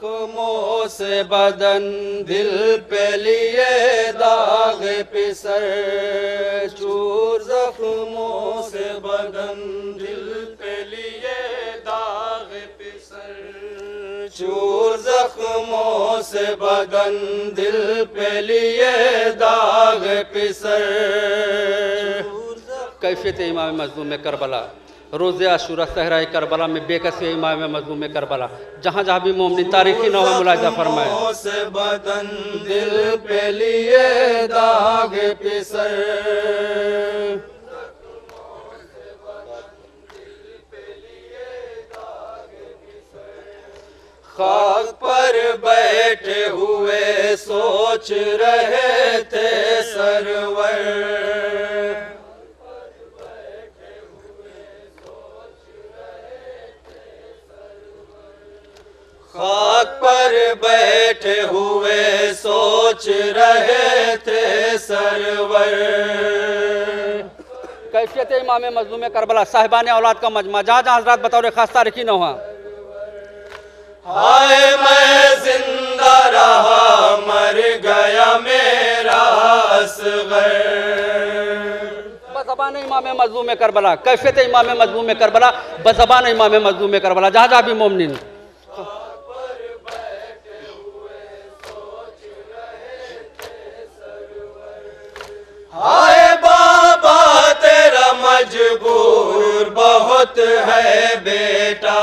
जख्मों से बदन दिल पे लिए दाग पिसर, चूर जख्मों से बदन दिल पे लिए दाग पिसर, चूर जख्मों से बदन दिल पे लिए दाग पिसर। कैफियत इमाम मज़लूम करबला, रोज़े आशूरा सहराए करबला में बेकसी इमाम मज़लूम करबला, जहाँ जहाँ भी मोमिन तारीखी न हो मुलाहिज़ा फरमाए। से बदन दिल पे लिए दाग पिसर, खाक पर बैठे हुए सोच रहे थे सरवर, खाक पर बैठे हुए सोच रहे थे सरवर। कैफियत इमाम मज़लूम करबला, साहिबान औलाद का मजमा, जहाँ जहाँ हज़रात बतौर खास तारीखी न हुआ। हाय मैं जिंदा रहा मर गया मेरा असग़र, बज़बान इमाम मज़लूम करबला, कैफियत इमाम मज़लूम करबला, बज़बान इमाम मज़लूम करबला, जहाँ जहाँ भी मोमिन। हाय बाबा तेरा मजबूर बहुत है बेटा,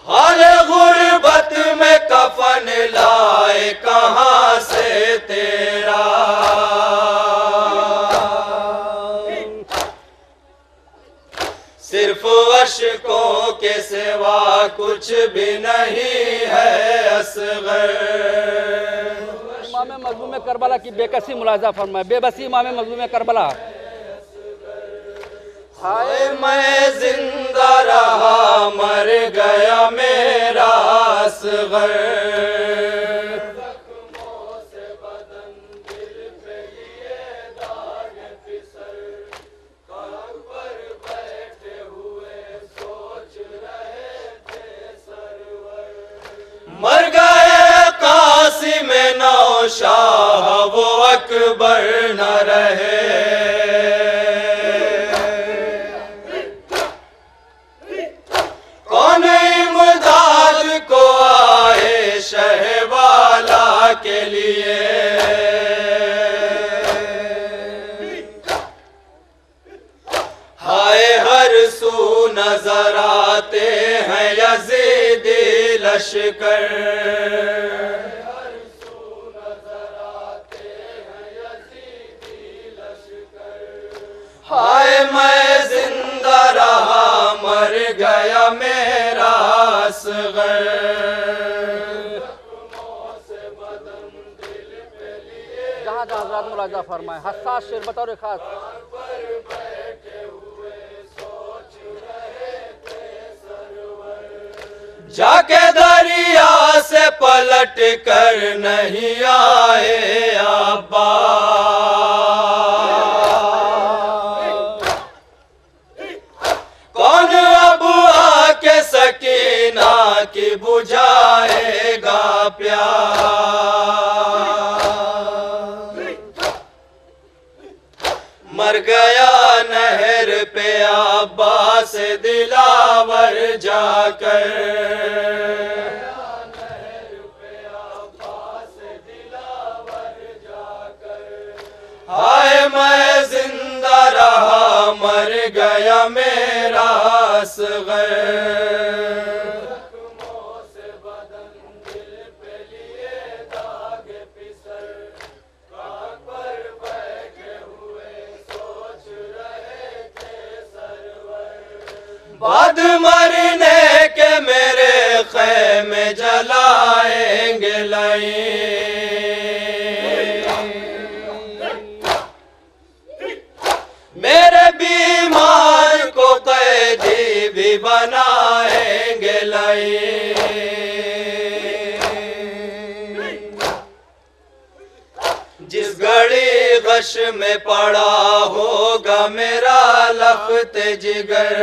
हर गुर्बत में कफन लाए कहाँ से तेरा, सिर्फ अश्कों के सिवा कुछ भी नहीं है असग़र। इमाम मज़लूम करबला की बेकसी मुलाहिज़ा फरमाए, बेबसी इमाम मज़लूम करबला। हाय मैं जिंदा रहा मर गया मेरा असग़र, मर गए कासिम नौशाह वो अकबर न रहे, कौन इमदाद को आए शहवाला के लिए, हाय हर सू नजर आते हैं यज़ीदी लश्कर, हर सू नजर आते हैं यज़ीदी लश्कर, हाय मैं जिंदा रहा मर गया मेरा असग़र, जहाँ जहाँ हज़रात मुलाहिज़ा फरमाए। हस्सास शेर बतौर खास, जाके दरिया से पलट कर नहीं आए अब्बा, कौन अब आके सकीना की बुझाएगा प्यार, मर गया नहर पे अब्बास दिलावर जाकर, हाय मैं जिंदा रहा मर गया मेरा असग़र, बाद मरने के मेरे ख़ैमे जलाएंगे लाइन, मेरे बीमार को कैदी भी बनाएंगे लाइन, जिस घड़ी कश में पड़ा होगा मेरा लख्त जिगर।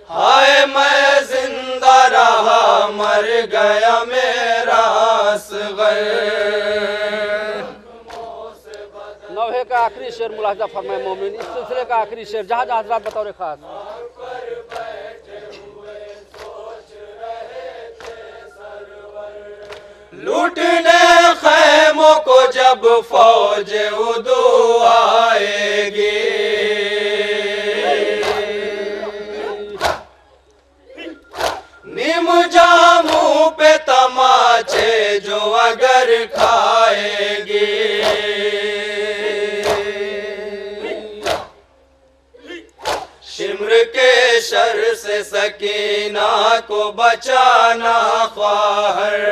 हाय मैं जिंदा रहा मर गया मेरा असगर। नौहे का आखिरी शेर मुलाहिजा फरमाए मोमिन, इस सिलसिले का आखिरी शेर जहाँ जहाँ हजरात बतौर खास। लूटने खैमों को जब फौज उदू आएगी, नीम जामू पे तमाचे जो अगर खाएगी। शिम्र के शर से सकीना को बचाना ख्वाहर।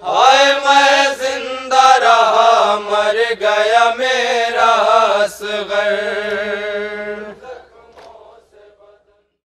हाय मैं जिंदा रहा मर गया मेरा असगर।